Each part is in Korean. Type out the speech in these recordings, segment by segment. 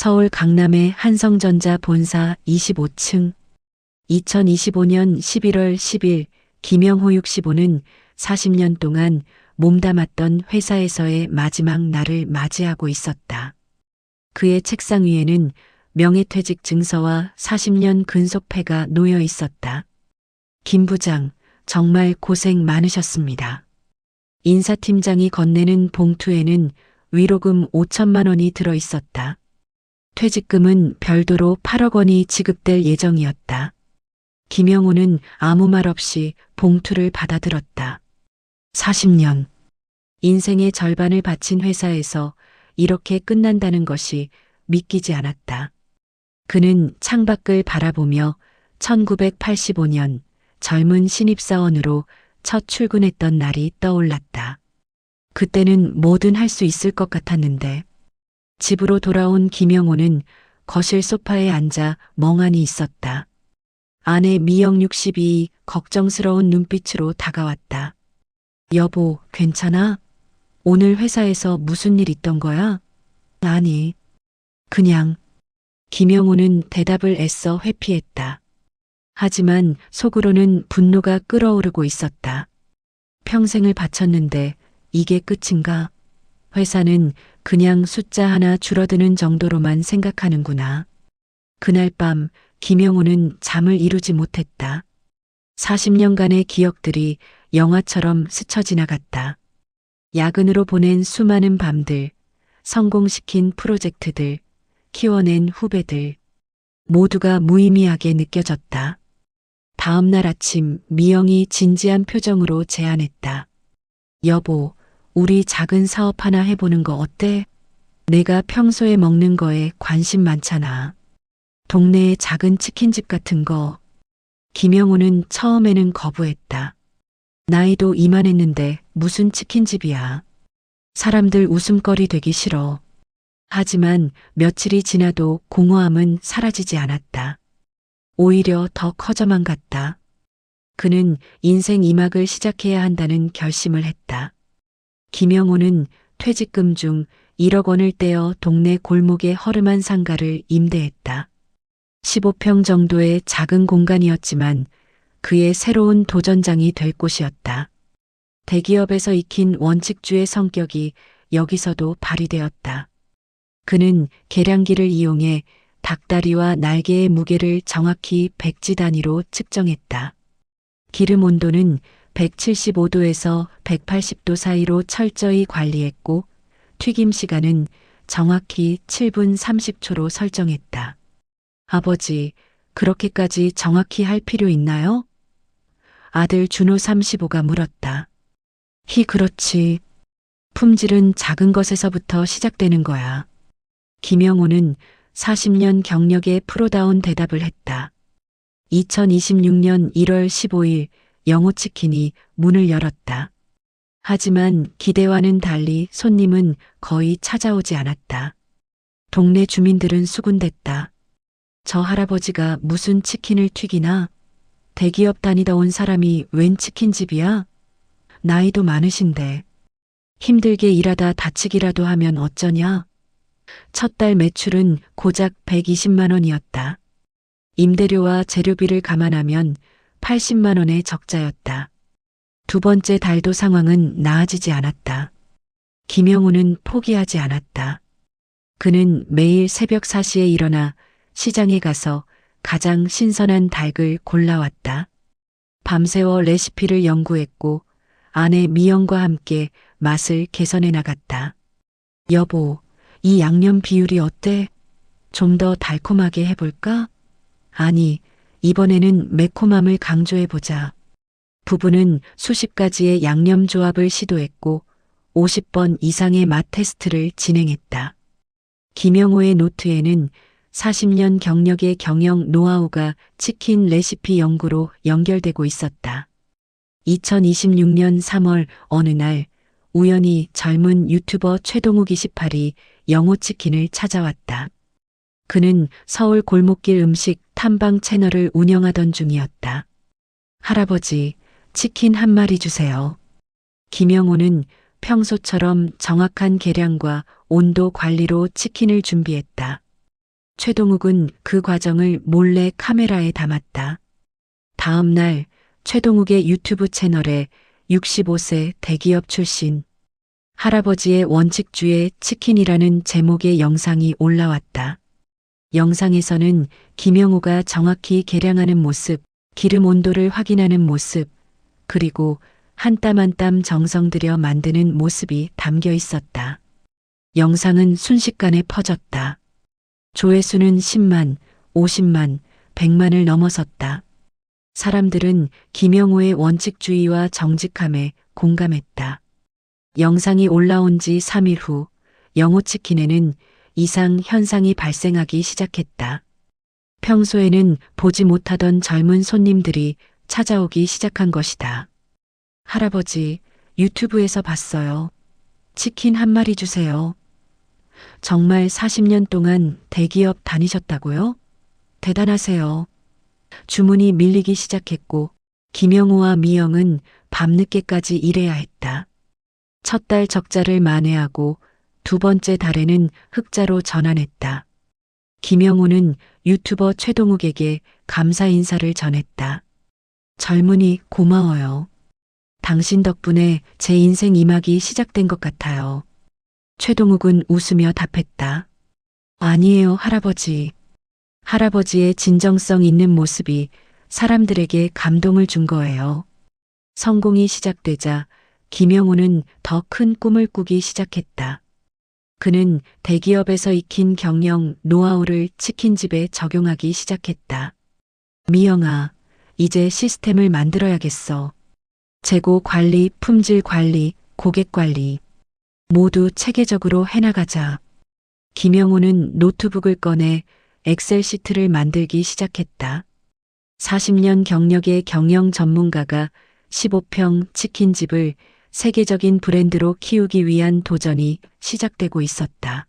서울 강남의 한성전자 본사 25층. 2025년 11월 10일 김영호 65는 40년 동안 몸담았던 회사에서의 마지막 날을 맞이하고 있었다. 그의 책상 위에는 명예퇴직 증서와 40년 근속패가 놓여 있었다. 김 부장, 정말 고생 많으셨습니다. 인사팀장이 건네는 봉투에는 위로금 5천만 원이 들어 있었다. 퇴직금은 별도로 8억 원이 지급될 예정이었다. 김영호는 아무 말 없이 봉투를 받아들었다. 40년. 인생의 절반을 바친 회사에서 이렇게 끝난다는 것이 믿기지 않았다. 그는 창밖을 바라보며 1985년 젊은 신입사원으로 첫 출근했던 날이 떠올랐다. 그때는 뭐든 할 수 있을 것 같았는데 집으로 돌아온 김영호는 거실 소파에 앉아 멍하니 있었다. 아내 미영 62이 걱정스러운 눈빛으로 다가왔다. 여보, 괜찮아? 오늘 회사에서 무슨 일 있던 거야? 아니, 그냥. 김영호는 대답을 애써 회피했다. 하지만 속으로는 분노가 끓어오르고 있었다. 평생을 바쳤는데 이게 끝인가? 회사는 그냥 숫자 하나 줄어드는 정도로만 생각하는구나. 그날 밤 김영호는 잠을 이루지 못했다. 40년간의 기억들이 영화처럼 스쳐 지나갔다. 야근으로 보낸 수많은 밤들, 성공시킨 프로젝트들, 키워낸 후배들, 모두가 무의미하게 느껴졌다. 다음 날 아침 미영이 진지한 표정으로 제안했다. 여보, 우리 작은 사업 하나 해보는 거 어때? 내가 평소에 먹는 거에 관심 많잖아. 동네에 작은 치킨집 같은 거. 김영호는 처음에는 거부했다. 나이도 이만했는데 무슨 치킨집이야. 사람들 웃음거리 되기 싫어. 하지만 며칠이 지나도 공허함은 사라지지 않았다. 오히려 더 커져만 갔다. 그는 인생 2막을 시작해야 한다는 결심을 했다. 김영호는 퇴직금 중 1억 원을 떼어 동네 골목의 허름한 상가를 임대했다. 15평 정도의 작은 공간이었지만 그의 새로운 도전장이 될 곳이었다. 대기업에서 익힌 원칙주의 성격이 여기서도 발휘되었다. 그는 계량기를 이용해 닭다리와 날개의 무게를 정확히 백지 단위로 측정했다. 기름 온도는 175도에서 180도 사이로 철저히 관리했고 튀김 시간은 정확히 7분 30초로 설정했다. 아버지, 그렇게까지 정확히 할 필요 있나요? 아들 준호 35가 물었다. 그렇지. 품질은 작은 것에서부터 시작되는 거야. 김영호는 40년 경력의 프로다운 대답을 했다. 2026년 1월 15일 영호치킨이 문을 열었다. 하지만 기대와는 달리 손님은 거의 찾아오지 않았다. 동네 주민들은 수군댔다. 저 할아버지가 무슨 치킨을 튀기나? 대기업 다니다 온 사람이 웬 치킨집이야? 나이도 많으신데. 힘들게 일하다 다치기라도 하면 어쩌냐? 첫 달 매출은 고작 120만 원이었다. 임대료와 재료비를 감안하면 80만 원의 적자였다. 두 번째 달도 상황은 나아지지 않았다. 김영호는 포기하지 않았다. 그는 매일 새벽 4시에 일어나 시장에 가서 가장 신선한 닭을 골라왔다. 밤새워 레시피를 연구했고 아내 미영과 함께 맛을 개선해 나갔다. 여보, 이 양념 비율이 어때? 좀 더 달콤하게 해볼까? 아니, 이번에는 매콤함을 강조해보자. 부부는 수십 가지의 양념 조합을 시도했고 50번 이상의 맛 테스트를 진행했다. 김영호의 노트에는 40년 경력의 경영 노하우가 치킨 레시피 연구로 연결되고 있었다. 2026년 3월 어느 날 우연히 젊은 유튜버 최동욱 28이 영호치킨을 찾아왔다. 그는 서울 골목길 음식 탐방 채널을 운영하던 중이었다. 할아버지, 치킨 한 마리 주세요. 김영호는 평소처럼 정확한 계량과 온도 관리로 치킨을 준비했다. 최동욱은 그 과정을 몰래 카메라에 담았다. 다음 날 최동욱의 유튜브 채널에 65세 대기업 출신 할아버지의 원칙주의 치킨이라는 제목의 영상이 올라왔다. 영상에서는 김영호가 정확히 계량하는 모습, 기름 온도를 확인하는 모습, 그리고 한 땀 한 땀 정성 들여 만드는 모습이 담겨 있었다. 영상은 순식간에 퍼졌다. 조회수는 10만, 50만, 100만을 넘어섰다. 사람들은 김영호의 원칙주의와 정직함에 공감했다. 영상이 올라온 지 3일 후 영호치킨에는 이상 현상이 발생하기 시작했다. 평소에는 보지 못하던 젊은 손님들이 찾아오기 시작한 것이다. 할아버지, 유튜브에서 봤어요. 치킨 한 마리 주세요. 정말 40년 동안 대기업 다니셨다고요? 대단하세요. 주문이 밀리기 시작했고 김영호와 미영은 밤늦게까지 일해야 했다. 첫 달 적자를 만회하고 두 번째 달에는 흑자로 전환했다. 김영호는 유튜버 최동욱에게 감사 인사를 전했다. 젊은이 고마워요. 당신 덕분에 제 인생 2막이 시작된 것 같아요. 최동욱은 웃으며 답했다. 아니에요, 할아버지. 할아버지의 진정성 있는 모습이 사람들에게 감동을 준 거예요. 성공이 시작되자 김영호는 더 큰 꿈을 꾸기 시작했다. 그는 대기업에서 익힌 경영 노하우를 치킨집에 적용하기 시작했다. 미영아, 이제 시스템을 만들어야겠어. 재고 관리, 품질 관리, 고객 관리 모두 체계적으로 해나가자. 김영호는 노트북을 꺼내 엑셀 시트를 만들기 시작했다. 40년 경력의 경영 전문가가 15평 치킨집을 세계적인 브랜드로 키우기 위한 도전이 시작되고 있었다.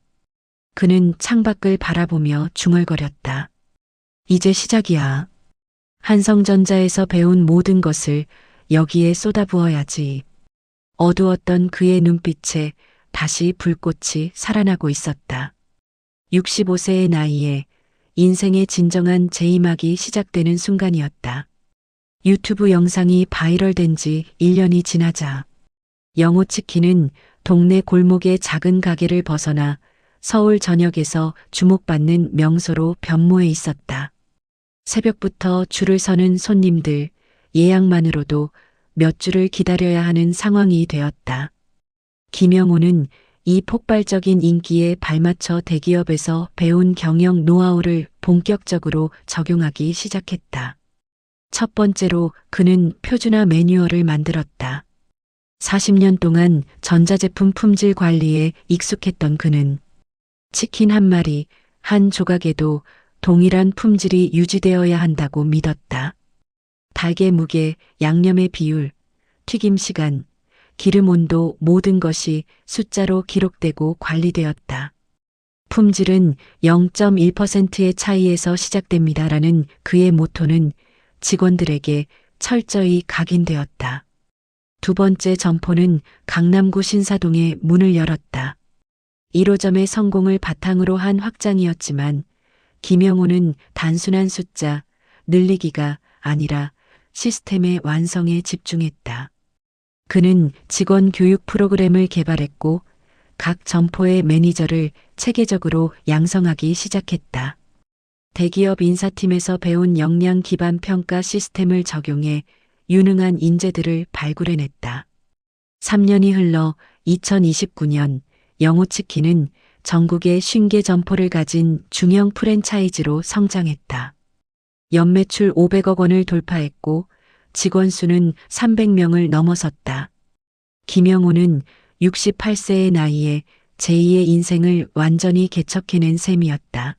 그는 창밖을 바라보며 중얼거렸다. 이제 시작이야. 한성전자에서 배운 모든 것을 여기에 쏟아부어야지. 어두웠던 그의 눈빛에 다시 불꽃이 살아나고 있었다. 65세의 나이에 인생의 진정한 제2막이 시작되는 순간이었다. 유튜브 영상이 바이럴된 지 1년이 지나자 영호치킨은 동네 골목의 작은 가게를 벗어나 서울 전역에서 주목받는 명소로 변모해 있었다. 새벽부터 줄을 서는 손님들, 예약만으로도 몇 주를 기다려야 하는 상황이 되었다. 김영호는 이 폭발적인 인기에 발맞춰 대기업에서 배운 경영 노하우를 본격적으로 적용하기 시작했다. 첫 번째로 그는 표준화 매뉴얼을 만들었다. 40년 동안 전자제품 품질 관리에 익숙했던 그는 치킨 한 마리, 한 조각에도 동일한 품질이 유지되어야 한다고 믿었다. 닭의 무게, 양념의 비율, 튀김 시간, 기름 온도 모든 것이 숫자로 기록되고 관리되었다. 품질은 0.1%의 차이에서 시작됩니다라는 그의 모토는 직원들에게 철저히 각인되었다. 두 번째 점포는 강남구 신사동에 문을 열었다. 1호점의 성공을 바탕으로 한 확장이었지만 김영호는 단순한 숫자, 늘리기가 아니라 시스템의 완성에 집중했다. 그는 직원 교육 프로그램을 개발했고 각 점포의 매니저를 체계적으로 양성하기 시작했다. 대기업 인사팀에서 배운 역량 기반 평가 시스템을 적용해 유능한 인재들을 발굴해냈다. 3년이 흘러 2029년 영호치킨은 전국에 50개 점포를 가진 중형 프랜차이즈로 성장했다. 연매출 500억 원을 돌파했고 직원 수는 300명을 넘어섰다. 김영호는 68세의 나이에 제2의 인생을 완전히 개척해낸 셈이었다.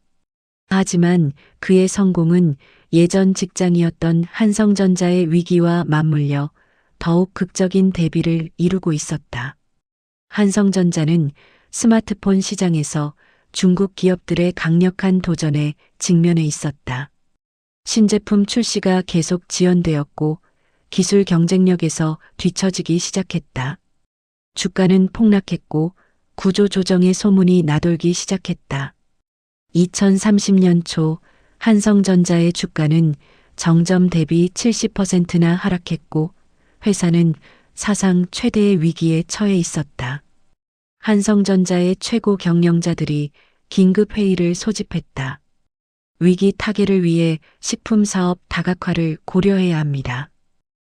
하지만 그의 성공은 예전 직장이었던 한성전자의 위기와 맞물려 더욱 극적인 대비를 이루고 있었다. 한성전자는 스마트폰 시장에서 중국 기업들의 강력한 도전에 직면해 있었다. 신제품 출시가 계속 지연되었고 기술 경쟁력에서 뒤처지기 시작했다. 주가는 폭락했고 구조 조정의 소문이 나돌기 시작했다. 2030년 초 한성전자의 주가는 정점 대비 70%나 하락했고 회사는 사상 최대의 위기에 처해 있었다. 한성전자의 최고 경영자들이 긴급 회의를 소집했다. 위기 타개를 위해 식품 사업 다각화를 고려해야 합니다.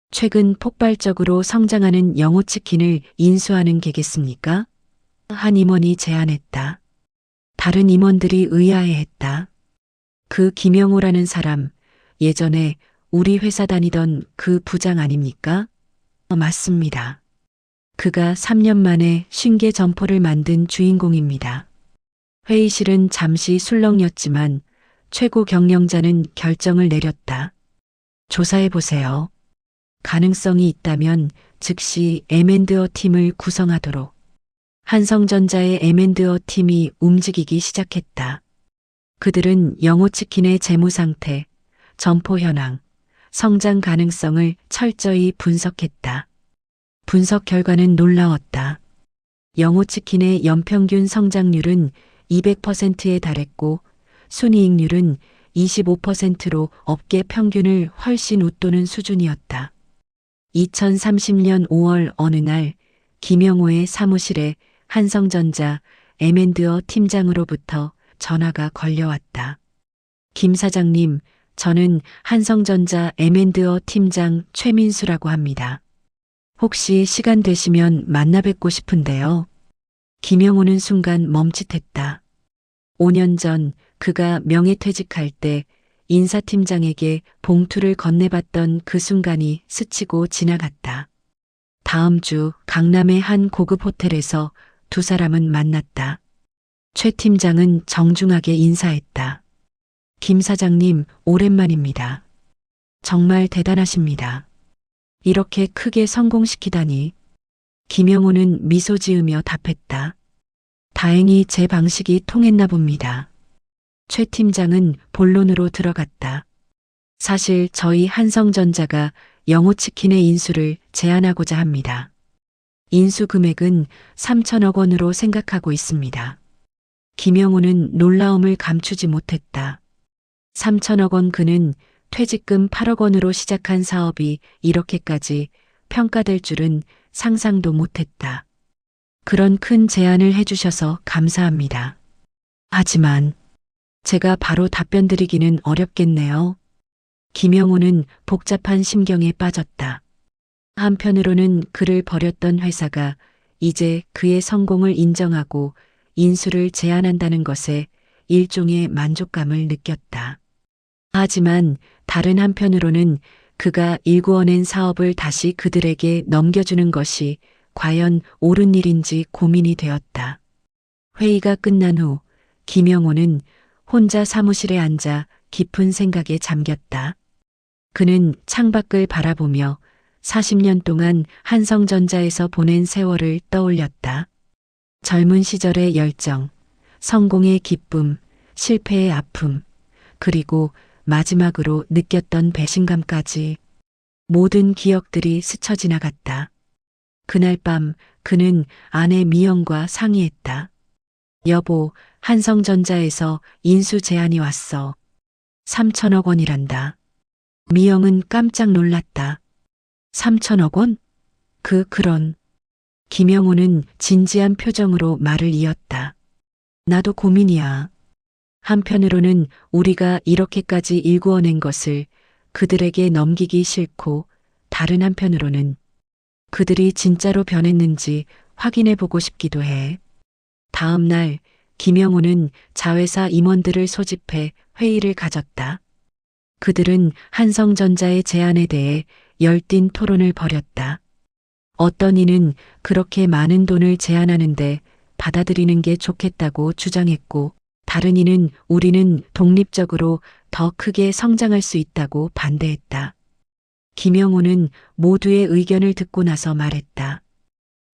최근 폭발적으로 성장하는 영호치킨을 인수하는 게겠습니까? 한 임원이 제안했다. 다른 임원들이 의아해했다. 그 김영호라는 사람, 예전에 우리 회사 다니던 그 부장 아닙니까? 맞습니다. 그가 3년 만에 신계 점포를 만든 주인공입니다. 회의실은 잠시 술렁였지만 최고 경영자는 결정을 내렸다. 조사해보세요. 가능성이 있다면 즉시 M&A 팀을 구성하도록. 한성전자의 M&A 팀이 움직이기 시작했다. 그들은 영호치킨의 재무 상태, 점포 현황, 성장 가능성을 철저히 분석했다. 분석 결과는 놀라웠다. 영호치킨의 연평균 성장률은 200%에 달했고 순이익률은 25%로 업계 평균을 훨씬 웃도는 수준이었다. 2030년 5월 어느 날 김영호의 사무실에 한성전자 M&A 팀장으로부터 전화가 걸려왔다. 김 사장님, 저는 한성전자 M&A 팀장 최민수라고 합니다. 혹시 시간 되시면 만나 뵙고 싶은데요. 김영호는 순간 멈칫했다. 5년 전 그가 명예퇴직할 때 인사팀장에게 봉투를 건네봤던 그 순간이 스치고 지나갔다. 다음 주 강남의 한 고급 호텔에서 두 사람은 만났다. 최 팀장은 정중하게 인사했다. 김 사장님, 오랜만입니다. 정말 대단하십니다. 이렇게 크게 성공시키다니. 김영호는 미소 지으며 답했다. 다행히 제 방식이 통했나 봅니다. 최 팀장은 본론으로 들어갔다. 사실 저희 한성전자가 영호치킨의 인수를 제안하고자 합니다. 인수 금액은 3천억 원으로 생각하고 있습니다. 김영호는 놀라움을 감추지 못했다. 3천억 원. 그는 퇴직금 8억 원으로 시작한 사업이 이렇게까지 평가될 줄은 상상도 못했다. 그런 큰 제안을 해주셔서 감사합니다. 하지만 제가 바로 답변 드리기는 어렵겠네요. 김영호는 복잡한 심경에 빠졌다. 한편으로는 그를 버렸던 회사가 이제 그의 성공을 인정하고 인수를 제안한다는 것에 일종의 만족감을 느꼈다. 하지만 다른 한편으로는 그가 일구어낸 사업을 다시 그들에게 넘겨주는 것이 과연 옳은 일인지 고민이 되었다. 회의가 끝난 후 김영호는 혼자 사무실에 앉아 깊은 생각에 잠겼다. 그는 창밖을 바라보며 40년 동안 한성전자에서 보낸 세월을 떠올렸다. 젊은 시절의 열정, 성공의 기쁨, 실패의 아픔, 그리고 마지막으로 느꼈던 배신감까지 모든 기억들이 스쳐 지나갔다. 그날 밤 그는 아내 미영과 상의했다. 여보, 한성전자에서 인수 제안이 왔어. 3천억 원이란다. 미영은 깜짝 놀랐다. 3천억 원? 그런. 김영호는 진지한 표정으로 말을 이었다. 나도 고민이야. 한편으로는 우리가 이렇게까지 일구어낸 것을 그들에게 넘기기 싫고 다른 한편으로는 그들이 진짜로 변했는지 확인해 보고 싶기도 해. 다음 날 김영호는 자회사 임원들을 소집해 회의를 가졌다. 그들은 한성전자의 제안에 대해 열띤 토론을 벌였다. 어떤 이는 그렇게 많은 돈을 제안하는데 받아들이는 게 좋겠다고 주장했고 다른 이는 우리는 독립적으로 더 크게 성장할 수 있다고 반대했다. 김영호는 모두의 의견을 듣고 나서 말했다.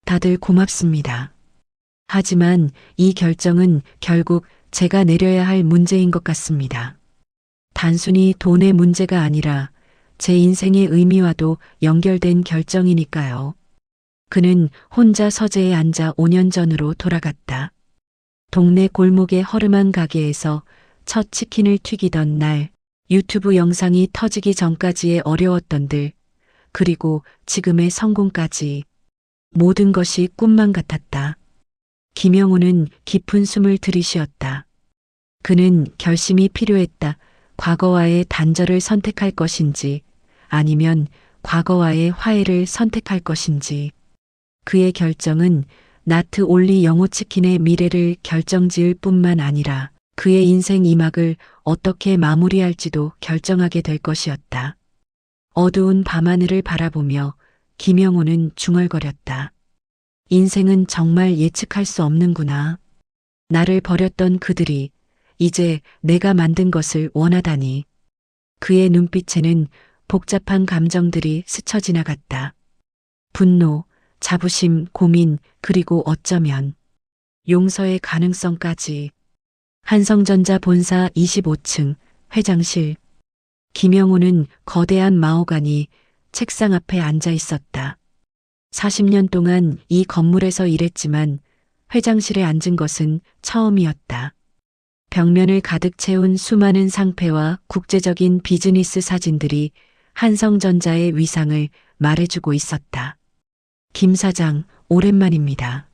다들 고맙습니다. 하지만 이 결정은 결국 제가 내려야 할 문제인 것 같습니다. 단순히 돈의 문제가 아니라 제 인생의 의미와도 연결된 결정이니까요. 그는 혼자 서재에 앉아 5년 전으로 돌아갔다. 동네 골목의 허름한 가게에서 첫 치킨을 튀기던 날, 유튜브 영상이 터지기 전까지의 어려웠던들, 그리고 지금의 성공까지 모든 것이 꿈만 같았다. 김영우는 깊은 숨을 들이쉬었다. 그는 결심이 필요했다. 과거와의 단절을 선택할 것인지 아니면 과거와의 화해를 선택할 것인지. 그의 결정은 나트 올리 영호치킨의 미래를 결정지을 뿐만 아니라 그의 인생 이막을 어떻게 마무리할지도 결정하게 될 것이었다. 어두운 밤하늘을 바라보며 김영우는 중얼거렸다. 인생은 정말 예측할 수 없는구나. 나를 버렸던 그들이 이제 내가 만든 것을 원하다니. 그의 눈빛에는 복잡한 감정들이 스쳐 지나갔다. 분노, 자부심, 고민, 그리고 어쩌면 용서의 가능성까지. 한성전자 본사 25층 회장실. 김영우는 거대한 마호가니 책상 앞에 앉아 있었다. 40년 동안 이 건물에서 일했지만 회장실에 앉은 것은 처음이었다. 벽면을 가득 채운 수많은 상패와 국제적인 비즈니스 사진들이 한성전자의 위상을 말해주고 있었다. 김 사장, 오랜만입니다.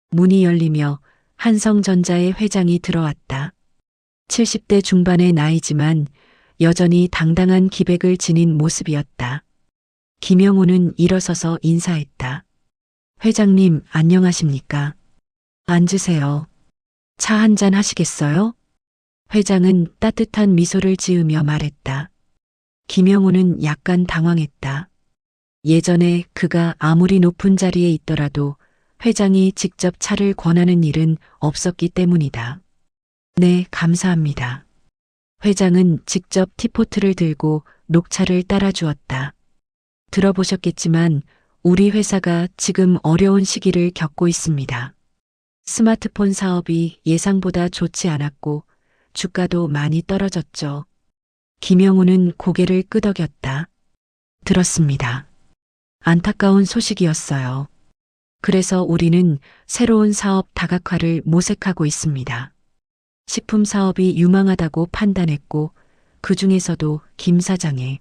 문이 열리며 한성전자의 회장이 들어왔다. 70대 중반의 나이지만 여전히 당당한 기백을 지닌 모습이었다. 김영우는 일어서서 인사했다. 회장님, 안녕하십니까? 앉으세요. 차 한잔 하시겠어요? 회장은 따뜻한 미소를 지으며 말했다. 김영우는 약간 당황했다. 예전에 그가 아무리 높은 자리에 있더라도 회장이 직접 차를 권하는 일은 없었기 때문이다. 네, 감사합니다. 회장은 직접 티포트를 들고 녹차를 따라주었다. 들어보셨겠지만 우리 회사가 지금 어려운 시기를 겪고 있습니다. 스마트폰 사업이 예상보다 좋지 않았고 주가도 많이 떨어졌죠. 김영우는 고개를 끄덕였다. 들었습니다. 안타까운 소식이었어요. 그래서 우리는 새로운 사업 다각화를 모색하고 있습니다. 식품 사업이 유망하다고 판단했고 그 중에서도 김 사장의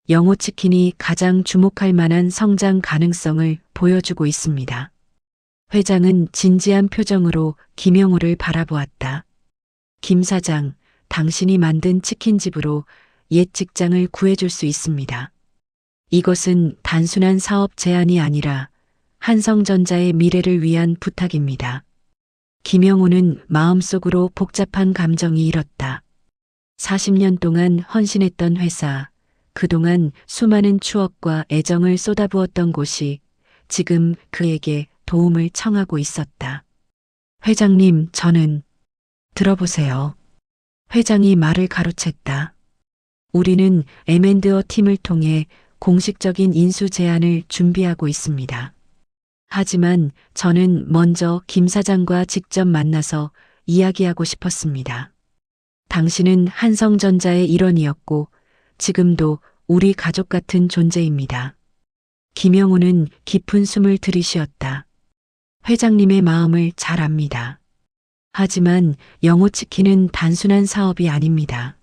영호치킨이 가장 주목할 만한 성장 가능성을 보여주고 있습니다. 회장은 진지한 표정으로 김영우를 바라보았다. 김 사장, 당신이 만든 치킨집으로 옛 직장을 구해줄 수 있습니다. 이것은 단순한 사업 제안이 아니라 한성전자의 미래를 위한 부탁입니다. 김영우는 마음속으로 복잡한 감정이 일었다. 40년 동안 헌신했던 회사, 그동안 수많은 추억과 애정을 쏟아부었던 곳이 지금 그에게 도움을 청하고 있었다. 회장님, 저는 들어보세요. 회장이 말을 가로챘다. 우리는 M&A 팀을 통해 공식적인 인수 제안을 준비하고 있습니다. 하지만 저는 먼저 김 사장과 직접 만나서 이야기하고 싶었습니다. 당신은 한성전자의 일원이었고 지금도 우리 가족 같은 존재입니다. 김영우는 깊은 숨을 들이쉬었다. 회장님의 마음을 잘 압니다. 하지만 영호치킨은 단순한 사업이 아닙니다.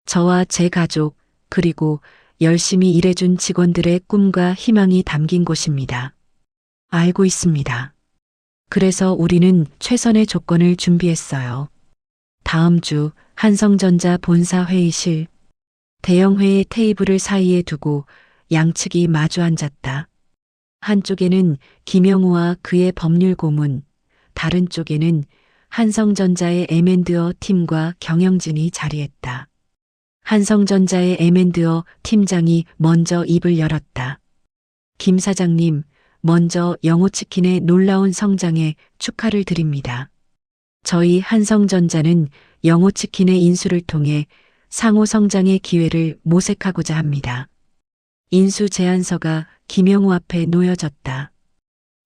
저와 제 가족, 그리고 열심히 일해준 직원들의 꿈과 희망이 담긴 곳입니다. 알고 있습니다. 그래서 우리는 최선의 조건을 준비했어요. 다음 주 한성전자 본사 회의실. 대형회의 테이블을 사이에 두고 양측이 마주 앉았다. 한쪽에는 김영우와 그의 법률 고문, 다른 쪽에는 한성전자의 M&A 팀과 경영진이 자리했다. 한성전자의 M&A 팀장이 먼저 입을 열었다. 김 사장님, 먼저 영호치킨의 놀라운 성장에 축하를 드립니다. 저희 한성전자는 영호치킨의 인수를 통해 상호 성장의 기회를 모색하고자 합니다. 인수 제안서가 김영우 앞에 놓여졌다.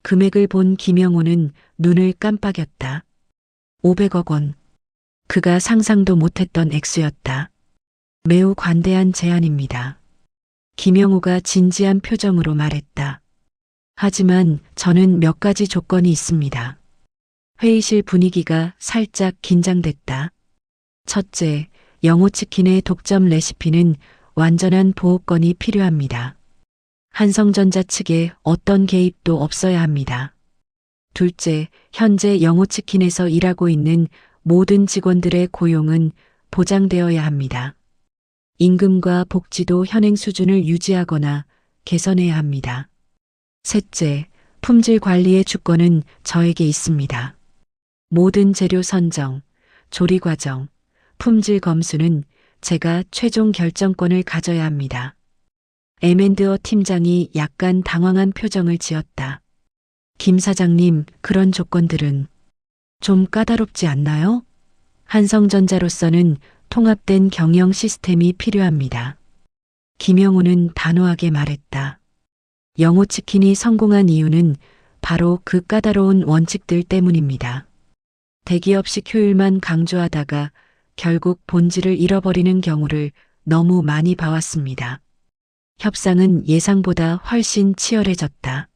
금액을 본 김영우는 눈을 깜빡였다. 500억 원. 그가 상상도 못했던 액수였다. 매우 관대한 제안입니다. 김영우가 진지한 표정으로 말했다. 하지만 저는 몇 가지 조건이 있습니다. 회의실 분위기가 살짝 긴장됐다. 첫째, 영호치킨의 독점 레시피는 완전한 보호권이 필요합니다. 한성전자 측에 어떤 개입도 없어야 합니다. 둘째, 현재 영호치킨에서 일하고 있는 모든 직원들의 고용은 보장되어야 합니다. 임금과 복지도 현행 수준을 유지하거나 개선해야 합니다. 셋째, 품질 관리의 주권은 저에게 있습니다. 모든 재료 선정, 조리 과정, 품질 검수는 제가 최종 결정권을 가져야 합니다. 에멘드어 팀장이 약간 당황한 표정을 지었다. 김 사장님, 그런 조건들은 좀 까다롭지 않나요? 한성전자로서는 통합된 경영 시스템이 필요합니다. 김영우는 단호하게 말했다. 영호치킨이 성공한 이유는 바로 그 까다로운 원칙들 때문입니다. 대기업식 효율만 강조하다가 결국 본질을 잃어버리는 경우를 너무 많이 봐왔습니다. 협상은 예상보다 훨씬 치열해졌다.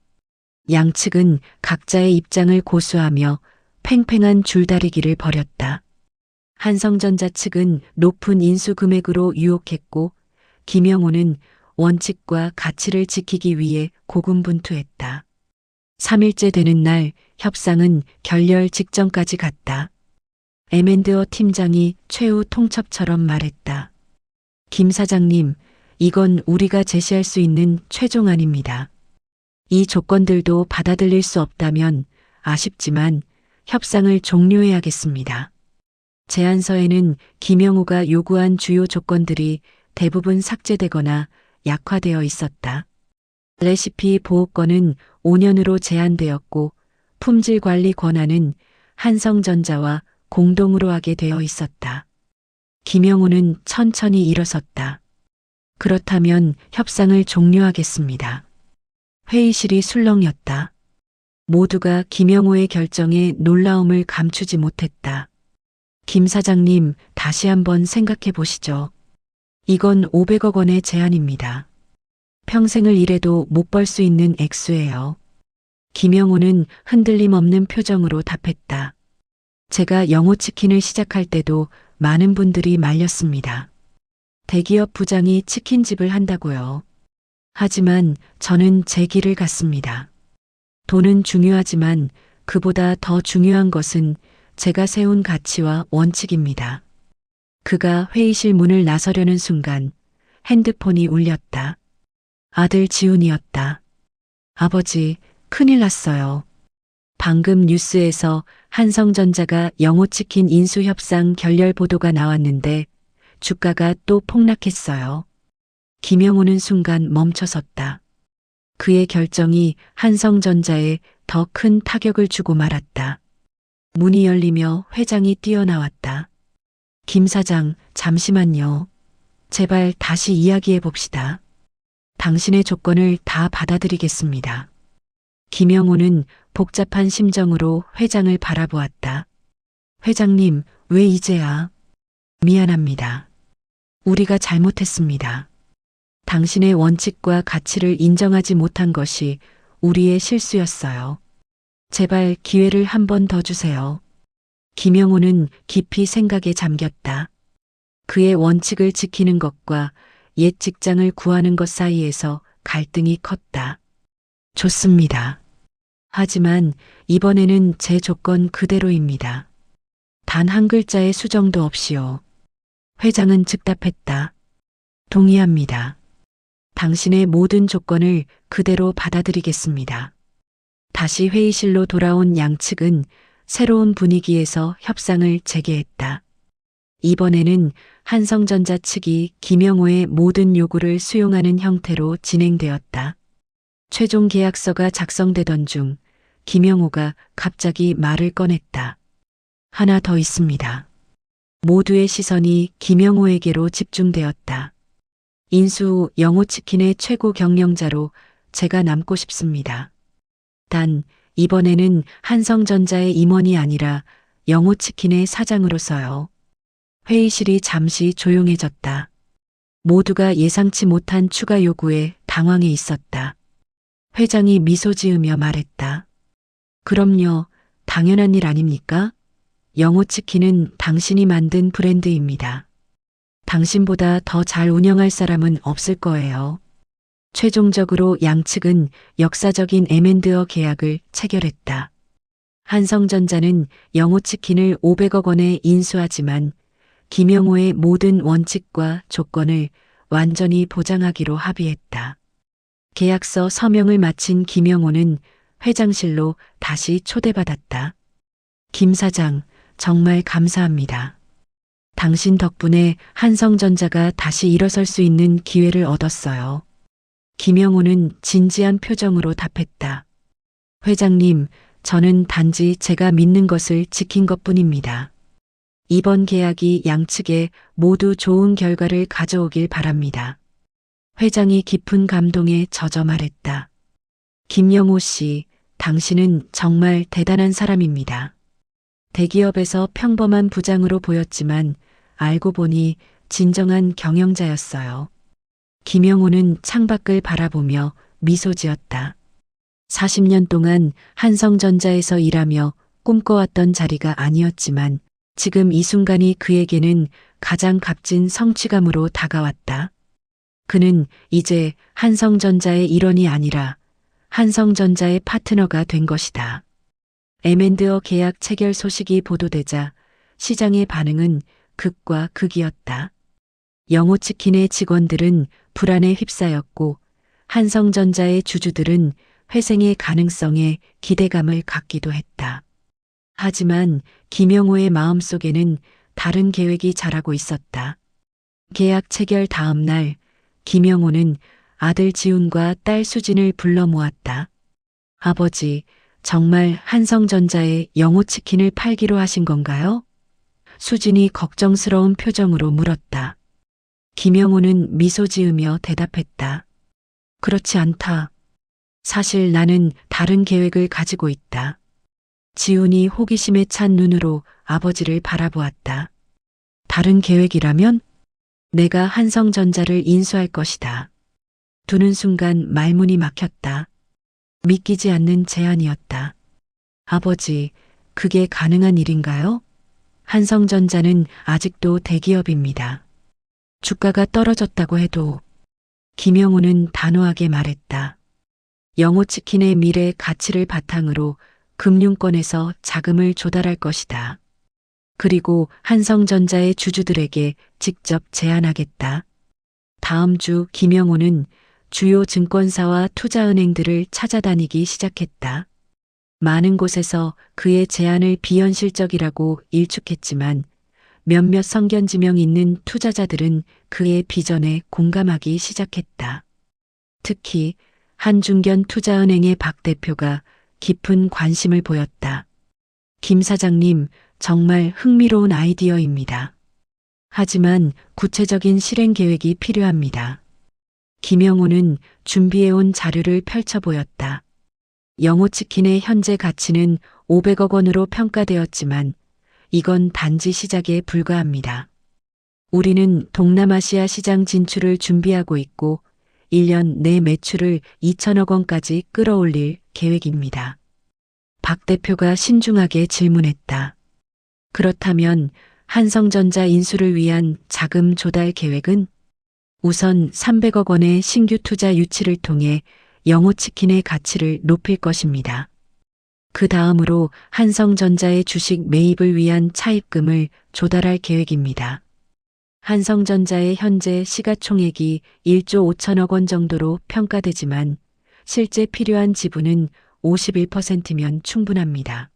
양측은 각자의 입장을 고수하며 팽팽한 줄다리기를 벌였다. 한성전자 측은 높은 인수 금액으로 유혹했고 김영호는 원칙과 가치를 지키기 위해 고군분투했다. 3일째 되는 날 협상은 결렬 직전까지 갔다. 에멘드어 팀장이 최후 통첩처럼 말했다. 김 사장님, 이건 우리가 제시할 수 있는 최종안입니다. 이 조건들도 받아들일 수 없다면 아쉽지만 협상을 종료해야겠습니다. 제안서에는 김영우가 요구한 주요 조건들이 대부분 삭제되거나 약화되어 있었다. 레시피 보호권은 5년으로 제한되었고 품질 관리 권한은 한성전자와 공동으로 하게 되어 있었다. 김영우는 천천히 일어섰다. 그렇다면 협상을 종료하겠습니다. 회의실이 술렁였다. 모두가 김영우의 결정에 놀라움을 감추지 못했다. 김 사장님, 다시 한번 생각해 보시죠. 이건 500억 원의 제안입니다. 평생을 일해도 못 벌 수 있는 액수예요. 김영우는 흔들림 없는 표정으로 답했다. 제가 영호치킨을 시작할 때도 많은 분들이 말렸습니다. 대기업 부장이 치킨집을 한다고요. 하지만 저는 제 길을 갔습니다. 돈은 중요하지만 그보다 더 중요한 것은 제가 세운 가치와 원칙입니다. 그가 회의실 문을 나서려는 순간 핸드폰이 울렸다. 아들 지훈이었다. 아버지, 큰일 났어요. 방금 뉴스에서 한성전자가 영호치킨 인수협상 결렬 보도가 나왔는데 주가가 또 폭락했어요. 김영우는 순간 멈춰섰다. 그의 결정이 한성전자에 더 큰 타격을 주고 말았다. 문이 열리며 회장이 뛰어나왔다. 김 사장, 잠시만요. 제발 다시 이야기해 봅시다. 당신의 조건을 다 받아들이겠습니다. 김영우는 복잡한 심정으로 회장을 바라보았다. 회장님, 왜 이제야? 미안합니다. 우리가 잘못했습니다. 당신의 원칙과 가치를 인정하지 못한 것이 우리의 실수였어요. 제발 기회를 한 번 더 주세요. 김영우는 깊이 생각에 잠겼다. 그의 원칙을 지키는 것과 옛 직장을 구하는 것 사이에서 갈등이 컸다. 좋습니다. 하지만 이번에는 제 조건 그대로입니다. 단 한 글자의 수정도 없이요. 회장은 즉답했다. 동의합니다. 당신의 모든 조건을 그대로 받아들이겠습니다. 다시 회의실로 돌아온 양측은 새로운 분위기에서 협상을 재개했다. 이번에는 한성전자 측이 김영호의 모든 요구를 수용하는 형태로 진행되었다. 최종 계약서가 작성되던 중 김영호가 갑자기 말을 꺼냈다. 하나 더 있습니다. 모두의 시선이 김영호에게로 집중되었다. 인수 후 영호치킨의 최고 경영자로 제가 남고 싶습니다. 단 이번에는 한성전자의 임원이 아니라 영호치킨의 사장으로서요. 회의실이 잠시 조용해졌다. 모두가 예상치 못한 추가 요구에 당황해 있었다. 회장이 미소 지으며 말했다. 그럼요, 당연한 일 아닙니까? 영호치킨은 당신이 만든 브랜드입니다. 당신보다 더 잘 운영할 사람은 없을 거예요. 최종적으로 양측은 역사적인 M&A 계약을 체결했다. 한성전자는 영호치킨을 500억 원에 인수하지만 김영호의 모든 원칙과 조건을 완전히 보장하기로 합의했다. 계약서 서명을 마친 김영호는 회장실로 다시 초대받았다. 김 사장, 정말 감사합니다. 당신 덕분에 한성전자가 다시 일어설 수 있는 기회를 얻었어요. 김영호는 진지한 표정으로 답했다. 회장님, 저는 단지 제가 믿는 것을 지킨 것뿐입니다. 이번 계약이 양측에 모두 좋은 결과를 가져오길 바랍니다. 회장이 깊은 감동에 젖어 말했다. 김영호 씨, 당신은 정말 대단한 사람입니다. 대기업에서 평범한 부장으로 보였지만 알고 보니 진정한 경영자였어요. 김영호는 창밖을 바라보며 미소 지었다. 40년 동안 한성전자에서 일하며 꿈꿔왔던 자리가 아니었지만 지금 이 순간이 그에게는 가장 값진 성취감으로 다가왔다. 그는 이제 한성전자의 일원이 아니라 한성전자의 파트너가 된 것이다. M&A 계약 체결 소식이 보도되자 시장의 반응은 극과 극이었다. 영호치킨의 직원들은 불안에 휩싸였고 한성전자의 주주들은 회생의 가능성에 기대감을 갖기도 했다. 하지만 김영호의 마음속에는 다른 계획이 자라고 있었다. 계약 체결 다음 날 김영호는 아들 지훈과 딸 수진을 불러 모았다. 아버지, 정말 한성전자에 영호치킨을 팔기로 하신 건가요? 수진이 걱정스러운 표정으로 물었다. 김영호는 미소 지으며 대답했다. 그렇지 않다. 사실 나는 다른 계획을 가지고 있다. 지훈이 호기심에 찬 눈으로 아버지를 바라보았다. 다른 계획이라면? 내가 한성전자를 인수할 것이다. 두는 순간 말문이 막혔다. 믿기지 않는 제안이었다. 아버지, 그게 가능한 일인가요? 한성전자는 아직도 대기업입니다. 주가가 떨어졌다고 해도 김영호는 단호하게 말했다. 영호치킨의 미래 가치를 바탕으로 금융권에서 자금을 조달할 것이다. 그리고 한성전자의 주주들에게 직접 제안하겠다. 다음 주 김영호는 주요 증권사와 투자은행들을 찾아다니기 시작했다. 많은 곳에서 그의 제안을 비현실적이라고 일축했지만 몇몇 성견지명 있는 투자자들은 그의 비전에 공감하기 시작했다. 특히 한중견 투자은행의 박 대표가 깊은 관심을 보였다. 김 사장님, 정말 흥미로운 아이디어입니다. 하지만 구체적인 실행 계획이 필요합니다. 김영호는 준비해온 자료를 펼쳐 보였다. 영호치킨의 현재 가치는 500억 원으로 평가되었지만 이건 단지 시작에 불과합니다. 우리는 동남아시아 시장 진출을 준비하고 있고 1년 내 매출을 2천억 원까지 끌어올릴 계획입니다. 박 대표가 신중하게 질문했다. 그렇다면 한성전자 인수를 위한 자금 조달 계획은? 우선 300억 원의 신규 투자 유치를 통해 영호치킨의 가치를 높일 것입니다. 그 다음으로 한성전자의 주식 매입을 위한 차입금을 조달할 계획입니다. 한성전자의 현재 시가총액이 1조 5천억 원 정도로 평가되지만 실제 필요한 지분은 51%면 충분합니다.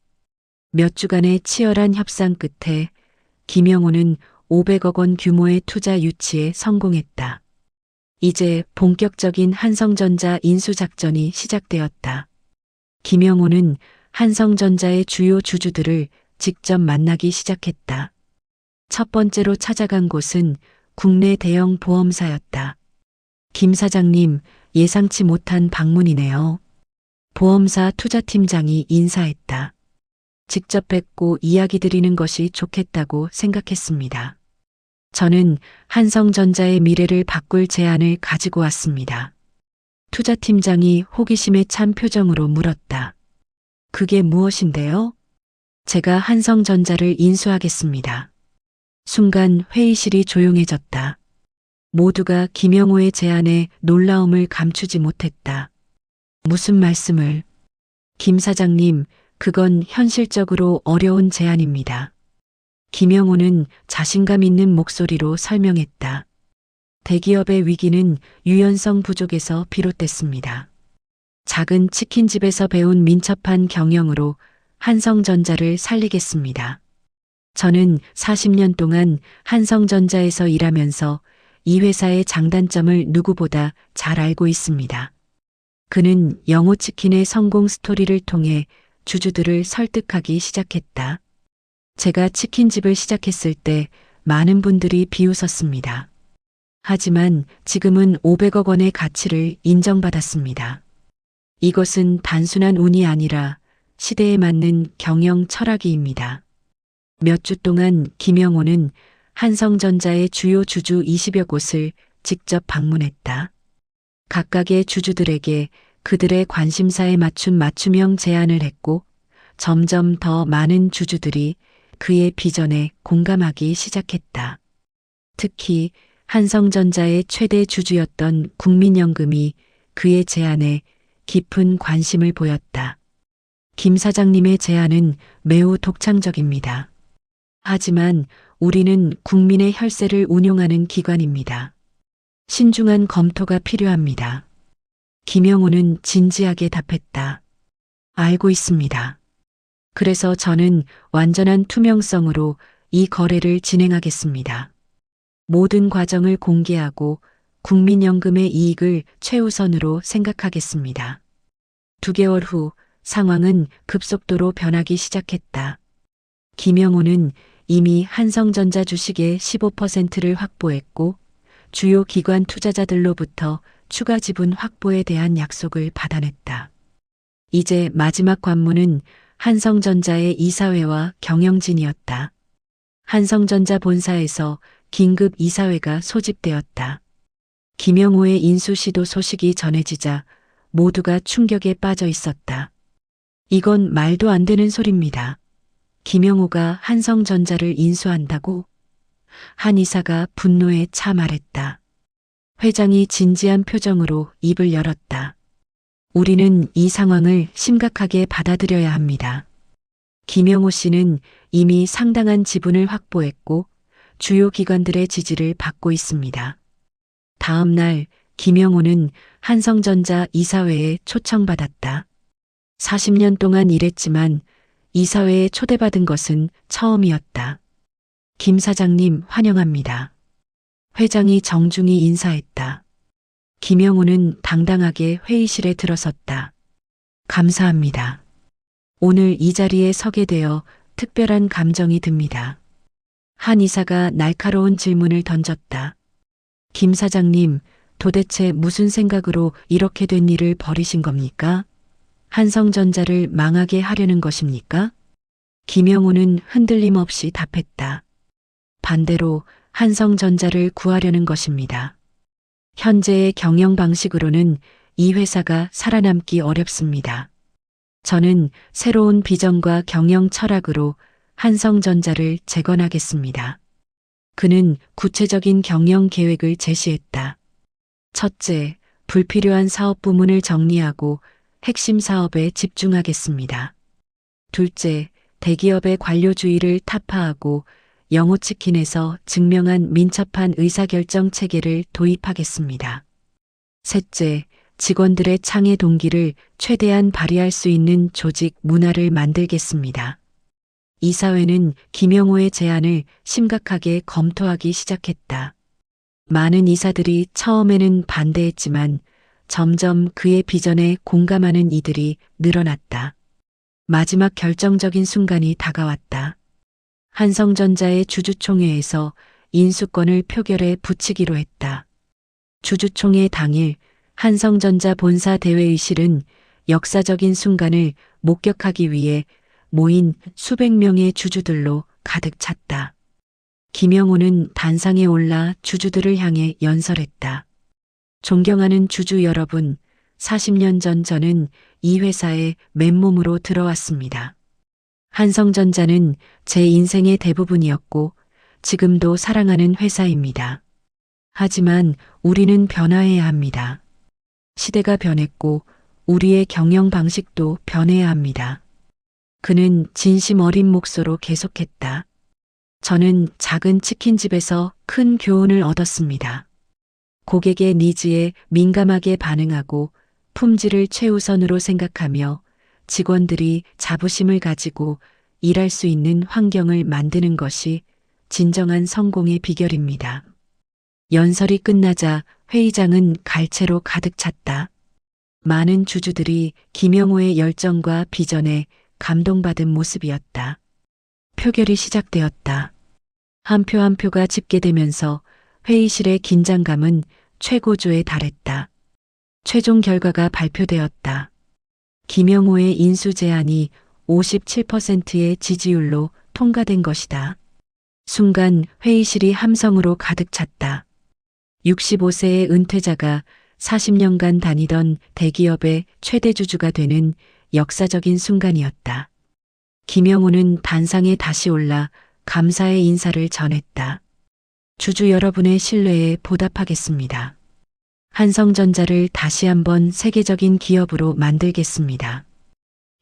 몇 주간의 치열한 협상 끝에 김영호는 500억 원 규모의 투자 유치에 성공했다. 이제 본격적인 한성전자 인수 작전이 시작되었다. 김영호는 한성전자의 주요 주주들을 직접 만나기 시작했다. 첫 번째로 찾아간 곳은 국내 대형 보험사였다. 김 사장님, 예상치 못한 방문이네요. 보험사 투자팀장이 인사했다. 직접 뵙고 이야기 드리는 것이 좋겠다고 생각했습니다. 저는 한성전자의 미래를 바꿀 제안을 가지고 왔습니다. 투자팀장이 호기심에 찬 표정으로 물었다. 그게 무엇인데요? 제가 한성전자를 인수하겠습니다. 순간 회의실이 조용해졌다. 모두가 김영호의 제안에 놀라움을 감추지 못했다. 무슨 말씀을? 김 사장님, 그건 현실적으로 어려운 제안입니다. 김영호는 자신감 있는 목소리로 설명했다. 대기업의 위기는 유연성 부족에서 비롯됐습니다. 작은 치킨집에서 배운 민첩한 경영으로 한성전자를 살리겠습니다. 저는 40년 동안 한성전자에서 일하면서 이 회사의 장단점을 누구보다 잘 알고 있습니다. 그는 영호치킨의 성공 스토리를 통해 주주들을 설득하기 시작했다. 제가 치킨집을 시작했을 때 많은 분들이 비웃었습니다. 하지만 지금은 500억 원의 가치를 인정받았습니다. 이것은 단순한 운이 아니라 시대에 맞는 경영 철학이입니다. 몇 주 동안 김영호는 한성전자의 주요 주주 20여 곳을 직접 방문했다. 각각의 주주들에게 그들의 관심사에 맞춘 맞춤형 제안을 했고 점점 더 많은 주주들이 그의 비전에 공감하기 시작했다. 특히 한성전자의 최대 주주였던 국민연금이 그의 제안에 깊은 관심을 보였다. 김 사장님의 제안은 매우 독창적입니다. 하지만 우리는 국민의 혈세를 운용하는 기관입니다. 신중한 검토가 필요합니다. 김영호는 진지하게 답했다. 알고 있습니다. 그래서 저는 완전한 투명성으로 이 거래를 진행하겠습니다. 모든 과정을 공개하고 국민연금의 이익을 최우선으로 생각하겠습니다. 2개월 후 상황은 급속도로 변하기 시작했다. 김영호는 이미 한성전자 주식의 15%를 확보했고 주요 기관 투자자들로부터 추가 지분 확보에 대한 약속을 받아냈다. 이제 마지막 관문은 한성전자의 이사회와 경영진이었다. 한성전자 본사에서 긴급 이사회가 소집되었다. 김영호의 인수 시도 소식이 전해지자 모두가 충격에 빠져 있었다. 이건 말도 안 되는 소리입니다. 김영호가 한성전자를 인수한다고? 한 이사가 분노에 차 말했다. 회장이 진지한 표정으로 입을 열었다. 우리는 이 상황을 심각하게 받아들여야 합니다. 김영호 씨는 이미 상당한 지분을 확보했고 주요 기관들의 지지를 받고 있습니다. 다음 날 김영호는 한성전자 이사회에 초청받았다. 40년 동안 일했지만 이사회에 초대받은 것은 처음이었다. 김 사장님 환영합니다. 회장이 정중히 인사했다. 김영호는 당당하게 회의실에 들어섰다. 감사합니다. 오늘 이 자리에 서게 되어 특별한 감정이 듭니다. 한 이사가 날카로운 질문을 던졌다. 김 사장님, 도대체 무슨 생각으로 이렇게 된 일을 벌이신 겁니까? 한성전자를 망하게 하려는 것입니까? 김영호는 흔들림 없이 답했다. 반대로 한성전자를 구하려는 것입니다. 현재의 경영 방식으로는 이 회사가 살아남기 어렵습니다. 저는 새로운 비전과 경영 철학으로 한성전자를 재건하겠습니다. 그는 구체적인 경영 계획을 제시했다. 첫째, 불필요한 사업 부문을 정리하고 핵심 사업에 집중하겠습니다. 둘째, 대기업의 관료주의를 타파하고 영호치킨에서 증명한 민첩한 의사결정 체계를 도입하겠습니다. 셋째, 직원들의 창의 동기를 최대한 발휘할 수 있는 조직 문화를 만들겠습니다. 이사회는 김영호의 제안을 심각하게 검토하기 시작했다. 많은 이사들이 처음에는 반대했지만 점점 그의 비전에 공감하는 이들이 늘어났다. 마지막 결정적인 순간이 다가왔다. 한성전자의 주주총회에서 인수권을 표결에 붙이기로 했다. 주주총회 당일 한성전자 본사 대회의실은 역사적인 순간을 목격하기 위해 모인 수백 명의 주주들로 가득 찼다. 김영호는 단상에 올라 주주들을 향해 연설했다. 존경하는 주주 여러분, 40년 전 저는 이 회사에 맨몸으로 들어왔습니다. 한성전자는 제 인생의 대부분이었고 지금도 사랑하는 회사입니다. 하지만 우리는 변화해야 합니다. 시대가 변했고 우리의 경영 방식도 변해야 합니다. 그는 진심 어린 목소로 계속했다. 저는 작은 치킨집에서 큰 교훈을 얻었습니다. 고객의 니즈에 민감하게 반응하고 품질을 최우선으로 생각하며 직원들이 자부심을 가지고 일할 수 있는 환경을 만드는 것이 진정한 성공의 비결입니다. 연설이 끝나자 회의장은 갈채로 가득 찼다. 많은 주주들이 김영호의 열정과 비전에 감동받은 모습이었다. 표결이 시작되었다. 한 표 한 표가 집계되면서 회의실의 긴장감은 최고조에 달했다. 최종 결과가 발표되었다. 김영호의 인수 제안이 57%의 지지율로 통과된 것이다. 순간 회의실이 함성으로 가득 찼다. 65세의 은퇴자가 40년간 다니던 대기업의 최대 주주가 되는 역사적인 순간이었다. 김영호는 단상에 다시 올라 감사의 인사를 전했다. 주주 여러분의 신뢰에 보답하겠습니다. 한성전자를 다시 한번 세계적인 기업으로 만들겠습니다.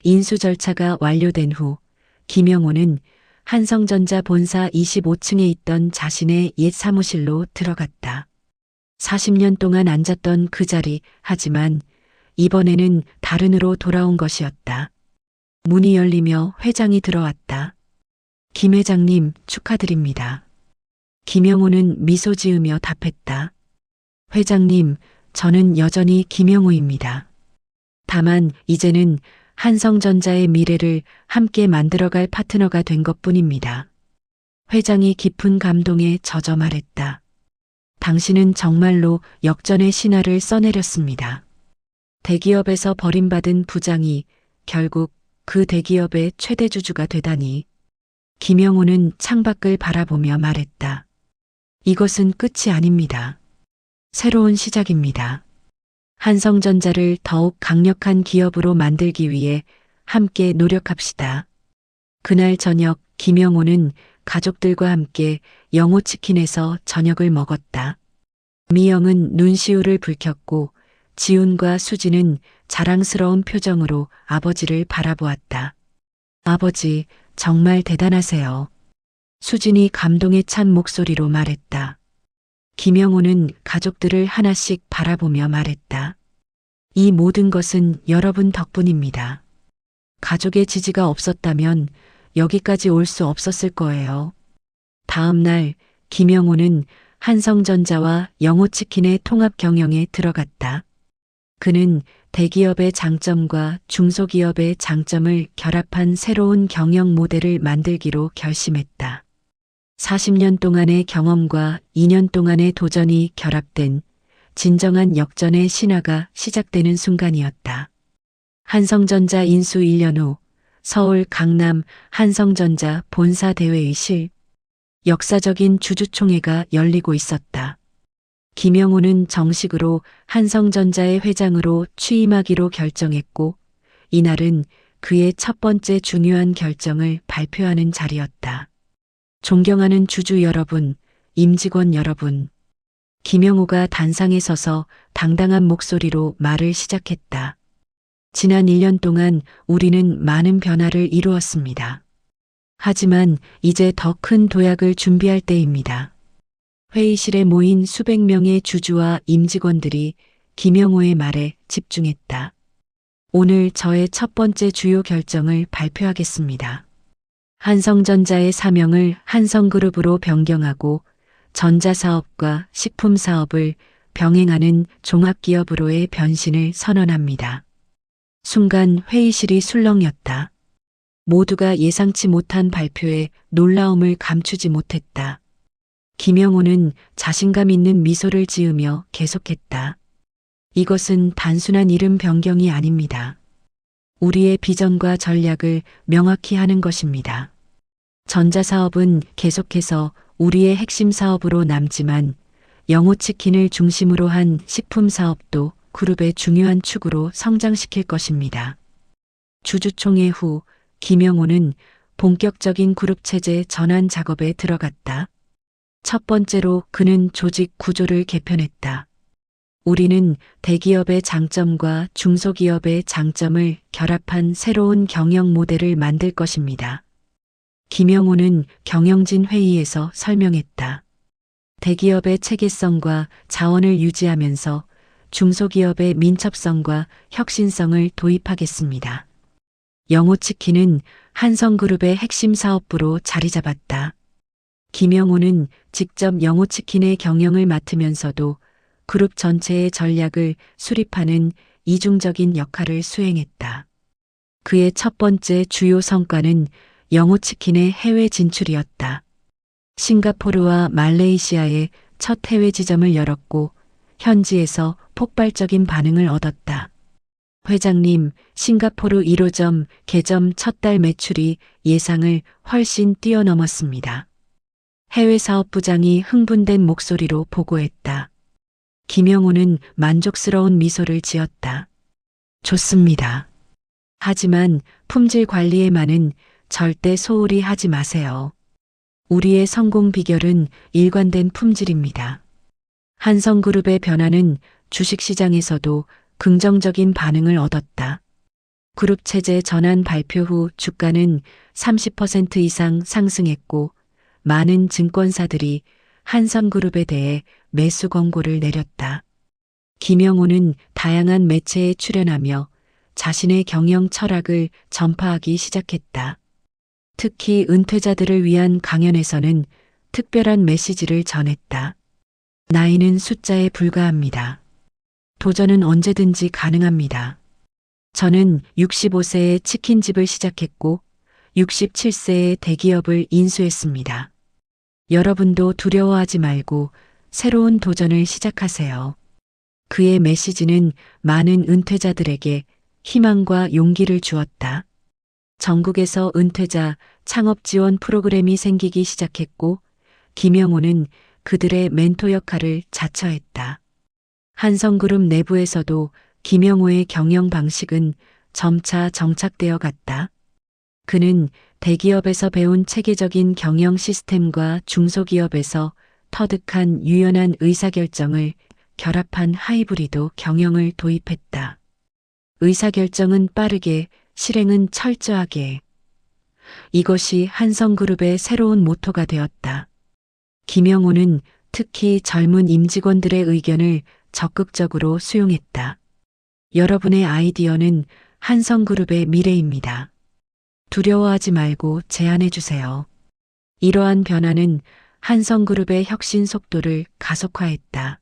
인수 절차가 완료된 후 김영호는 한성전자 본사 25층에 있던 자신의 옛 사무실로 들어갔다. 40년 동안 앉았던 그 자리, 하지만 이번에는 다른으로 돌아온 것이었다. 문이 열리며 회장이 들어왔다. 김 회장님, 축하드립니다. 김영호는 미소 지으며 답했다. 회장님, 저는 여전히 김영호입니다. 다만 이제는 한성전자의 미래를 함께 만들어갈 파트너가 된 것뿐입니다. 회장이 깊은 감동에 젖어 말했다. 당신은 정말로 역전의 신화를 써내렸습니다. 대기업에서 버림받은 부장이 결국 그 대기업의 최대 주주가 되다니. 김영호는 창밖을 바라보며 말했다. 이것은 끝이 아닙니다. 새로운 시작입니다. 한성전자를 더욱 강력한 기업으로 만들기 위해 함께 노력합시다. 그날 저녁 김영호는 가족들과 함께 영호치킨에서 저녁을 먹었다. 미영은 눈시울을 붉혔고 지훈과 수지는 자랑스러운 표정으로 아버지를 바라보았다. 아버지, 정말 대단하세요. 수진이 감동에 찬 목소리로 말했다. 김영호는 가족들을 하나씩 바라보며 말했다. 이 모든 것은 여러분 덕분입니다. 가족의 지지가 없었다면 여기까지 올 수 없었을 거예요. 다음 날 김영호는 한성전자와 영호치킨의 통합 경영에 들어갔다. 그는 대기업의 장점과 중소기업의 장점을 결합한 새로운 경영 모델을 만들기로 결심했다. 40년 동안의 경험과 2년 동안의 도전이 결합된 진정한 역전의 신화가 시작되는 순간이었다. 한성전자 인수 1년 후 서울 강남 한성전자 본사 대회의실, 역사적인 주주총회가 열리고 있었다. 김영호는 정식으로 한성전자의 회장으로 취임하기로 결정했고 이날은 그의 첫 번째 중요한 결정을 발표하는 자리였다. 존경하는 주주 여러분, 임직원 여러분. 김영호가 단상에 서서 당당한 목소리로 말을 시작했다. 지난 1년 동안 우리는 많은 변화를 이루었습니다. 하지만 이제 더 큰 도약을 준비할 때입니다. 회의실에 모인 수백 명의 주주와 임직원들이 김영호의 말에 집중했다. 오늘 저의 첫 번째 주요 결정을 발표하겠습니다. 한성전자의 사명을 한성그룹으로 변경하고 전자사업과 식품사업을 병행하는 종합기업으로의 변신을 선언합니다. 순간 회의실이 술렁였다. 모두가 예상치 못한 발표에 놀라움을 감추지 못했다. 김영호는 자신감 있는 미소를 지으며 계속했다. 이것은 단순한 이름 변경이 아닙니다. 우리의 비전과 전략을 명확히 하는 것입니다. 전자사업은 계속해서 우리의 핵심 사업으로 남지만 영호치킨을 중심으로 한 식품사업도 그룹의 중요한 축으로 성장시킬 것입니다. 주주총회 후 김영호는 본격적인 그룹 체제 전환 작업에 들어갔다. 첫 번째로 그는 조직 구조를 개편했다. 우리는 대기업의 장점과 중소기업의 장점을 결합한 새로운 경영 모델을 만들 것입니다. 김영호는 경영진 회의에서 설명했다. 대기업의 체계성과 자원을 유지하면서 중소기업의 민첩성과 혁신성을 도입하겠습니다. 영호치킨은 한성그룹의 핵심 사업부로 자리 잡았다. 김영호는 직접 영호치킨의 경영을 맡으면서도 그룹 전체의 전략을 수립하는 이중적인 역할을 수행했다. 그의 첫 번째 주요 성과는 영호치킨의 해외 진출이었다. 싱가포르와 말레이시아에 첫 해외 지점을 열었고 현지에서 폭발적인 반응을 얻었다. 회장님, 싱가포르 1호점 개점 첫 달 매출이 예상을 훨씬 뛰어넘었습니다. 해외 사업부장이 흥분된 목소리로 보고했다. 김영호는 만족스러운 미소를 지었다. 좋습니다. 하지만 품질 관리에만은 절대 소홀히 하지 마세요. 우리의 성공 비결은 일관된 품질입니다. 한성그룹의 변화는 주식시장에서도 긍정적인 반응을 얻었다. 그룹 체제 전환 발표 후 주가는 30% 이상 상승했고 많은 증권사들이 한성그룹에 대해 매수 권고를 내렸다. 김영호는 다양한 매체에 출연하며 자신의 경영 철학을 전파하기 시작했다. 특히 은퇴자들을 위한 강연에서는 특별한 메시지를 전했다. 나이는 숫자에 불과합니다. 도전은 언제든지 가능합니다. 저는 65세에 치킨집을 시작했고 67세에 대기업을 인수했습니다. 여러분도 두려워하지 말고 새로운 도전을 시작하세요. 그의 메시지는 많은 은퇴자들에게 희망과 용기를 주었다. 전국에서 은퇴자 창업 지원 프로그램이 생기기 시작했고 김영호는 그들의 멘토 역할을 자처했다. 한성그룹 내부에서도 김영호의 경영 방식은 점차 정착되어 갔다. 그는 대기업에서 배운 체계적인 경영 시스템과 중소기업에서 터득한 유연한 의사결정을 결합한 하이브리드 경영을 도입했다. 의사결정은 빠르게, 실행은 철저하게. 이것이 한성그룹의 새로운 모토가 되었다. 김영호는 특히 젊은 임직원들의 의견을 적극적으로 수용했다. 여러분의 아이디어는 한성그룹의 미래입니다. 두려워하지 말고 제안해 주세요. 이러한 변화는 한성그룹의 혁신 속도를 가속화했다.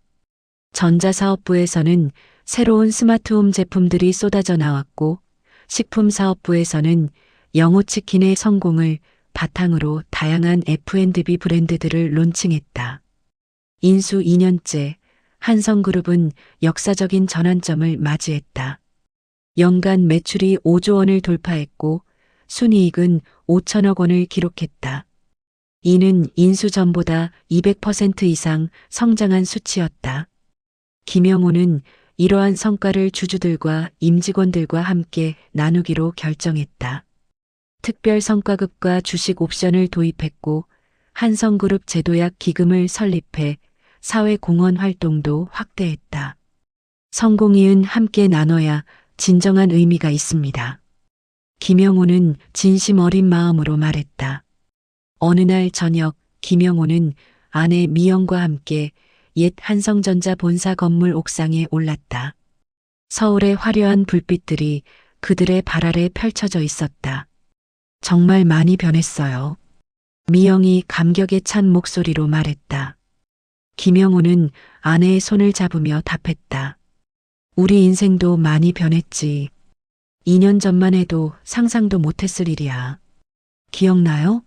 전자사업부에서는 새로운 스마트홈 제품들이 쏟아져 나왔고 식품사업부에서는 영호치킨의 성공을 바탕으로 다양한 F&B 브랜드들을 론칭했다. 인수 2년째 한성그룹은 역사적인 전환점을 맞이했다. 연간 매출이 5조 원을 돌파했고 순이익은 5천억 원을 기록했다. 이는 인수 전보다 200% 이상 성장한 수치였다. 김영호는 이러한 성과를 주주들과 임직원들과 함께 나누기로 결정했다. 특별 성과급과 주식 옵션을 도입했고 한성그룹 제도약 기금을 설립해 사회공헌 활동도 확대했다. 성공이은 함께 나눠야 진정한 의미가 있습니다. 김영호는 진심 어린 마음으로 말했다. 어느 날 저녁 김영호는 아내 미영과 함께 옛 한성전자 본사 건물 옥상에 올랐다. 서울의 화려한 불빛들이 그들의 발 아래 펼쳐져 있었다. 정말 많이 변했어요. 미영이 감격에 찬 목소리로 말했다. 김영호는 아내의 손을 잡으며 답했다. 우리 인생도 많이 변했지. 2년 전만 해도 상상도 못했을 일이야. 기억나요?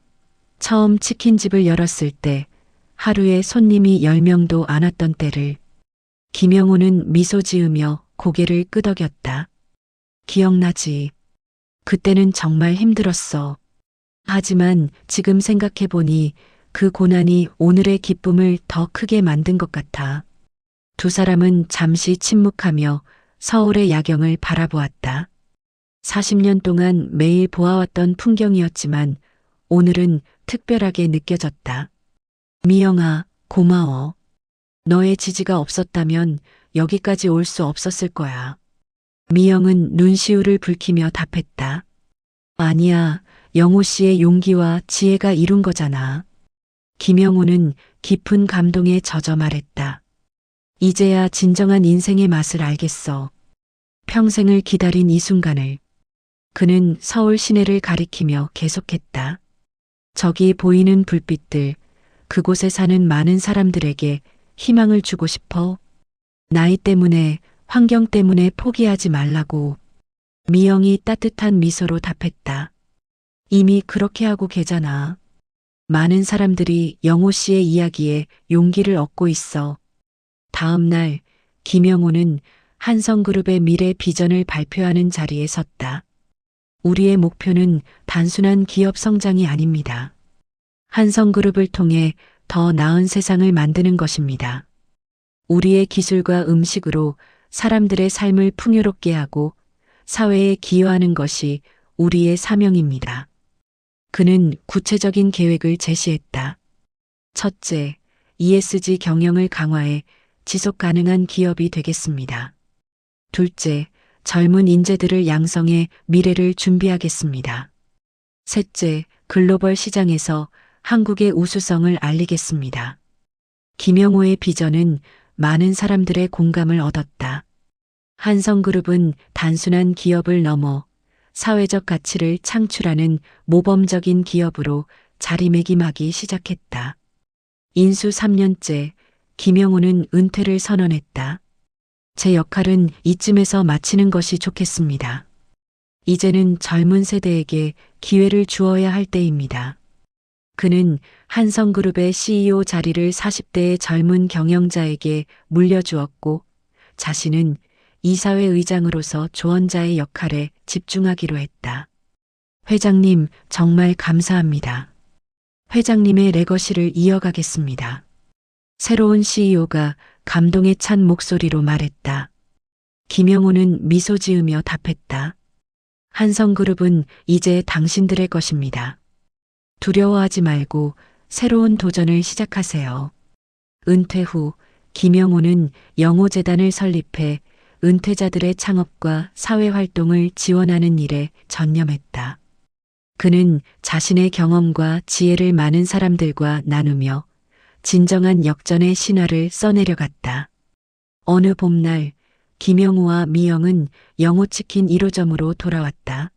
처음 치킨집을 열었을 때 하루에 손님이 10명도 안 왔던 때를. 김영호는 미소 지으며 고개를 끄덕였다. 기억나지. 그때는 정말 힘들었어. 하지만 지금 생각해보니 그 고난이 오늘의 기쁨을 더 크게 만든 것 같아. 두 사람은 잠시 침묵하며 서울의 야경을 바라보았다. 40년 동안 매일 보아왔던 풍경이었지만 오늘은 특별하게 느껴졌다. 미영아, 고마워. 너의 지지가 없었다면 여기까지 올 수 없었을 거야. 미영은 눈시울을 붉히며 답했다. 아니야, 영호 씨의 용기와 지혜가 이룬 거잖아. 김영호는 깊은 감동에 젖어 말했다. 이제야 진정한 인생의 맛을 알겠어. 평생을 기다린 이 순간을. 그는 서울 시내를 가리키며 계속했다. 저기 보이는 불빛들, 그곳에 사는 많은 사람들에게 희망을 주고 싶어. 나이 때문에, 환경 때문에 포기하지 말라고. 미영이 따뜻한 미소로 답했다. 이미 그렇게 하고 계잖아. 많은 사람들이 영호 씨의 이야기에 용기를 얻고 있어. 다음 날, 김영호는 한성그룹의 미래 비전을 발표하는 자리에 섰다. 우리의 목표는 단순한 기업 성장이 아닙니다. 한성그룹을 통해 더 나은 세상을 만드는 것입니다. 우리의 기술과 음식으로 사람들의 삶을 풍요롭게 하고 사회에 기여하는 것이 우리의 사명입니다. 그는 구체적인 계획을 제시했다. 첫째, ESG 경영을 강화해 지속 가능한 기업이 되겠습니다. 둘째, 젊은 인재들을 양성해 미래를 준비하겠습니다. 셋째, 글로벌 시장에서 한국의 우수성을 알리겠습니다. 김영호의 비전은 많은 사람들의 공감을 얻었다. 한성그룹은 단순한 기업을 넘어 사회적 가치를 창출하는 모범적인 기업으로 자리매김하기 시작했다. 인수 3년째, 김영호는 은퇴를 선언했다. 제 역할은 이쯤에서 마치는 것이 좋겠습니다. 이제는 젊은 세대에게 기회를 주어야 할 때입니다. 그는 한성그룹의 CEO 자리를 40대의 젊은 경영자에게 물려주었고 자신은 이사회 의장으로서 조언자의 역할에 집중하기로 했다. 회장님, 정말 감사합니다. 회장님의 레거시를 이어가겠습니다. 새로운 CEO가 감동에 찬 목소리로 말했다. 김영호는 미소 지으며 답했다. 한성그룹은 이제 당신들의 것입니다. 두려워하지 말고 새로운 도전을 시작하세요. 은퇴 후 김영호는 영호재단을 설립해 은퇴자들의 창업과 사회활동을 지원하는 일에 전념했다. 그는 자신의 경험과 지혜를 많은 사람들과 나누며 진정한 역전의 신화를 써내려갔다. 어느 봄날 김영호와 미영은 영호치킨 1호점으로 돌아왔다.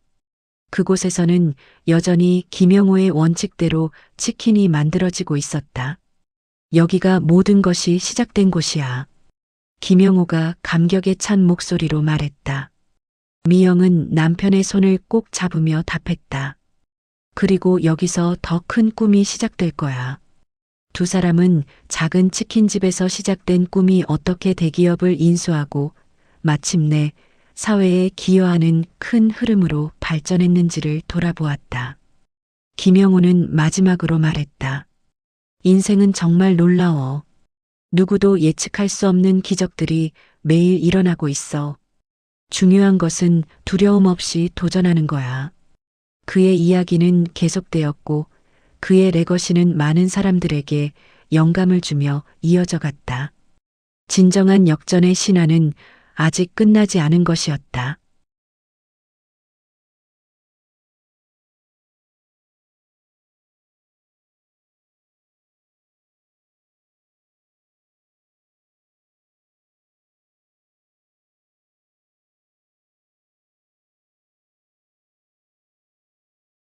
그곳에서는 여전히 김영호의 원칙대로 치킨이 만들어지고 있었다. 여기가 모든 것이 시작된 곳이야. 김영호가 감격에 찬 목소리로 말했다. 미영은 남편의 손을 꼭 잡으며 답했다. 그리고 여기서 더 큰 꿈이 시작될 거야. 두 사람은 작은 치킨집에서 시작된 꿈이 어떻게 대기업을 인수하고 마침내 사회에 기여하는 큰 흐름으로 발전했는지를 돌아보았다. 김영호는 마지막으로 말했다. 인생은 정말 놀라워. 누구도 예측할 수 없는 기적들이 매일 일어나고 있어. 중요한 것은 두려움 없이 도전하는 거야. 그의 이야기는 계속되었고 그의 레거시는 많은 사람들에게 영감을 주며 이어져 갔다. 진정한 역전의 신화는 아직 끝나지 않은 것이었다.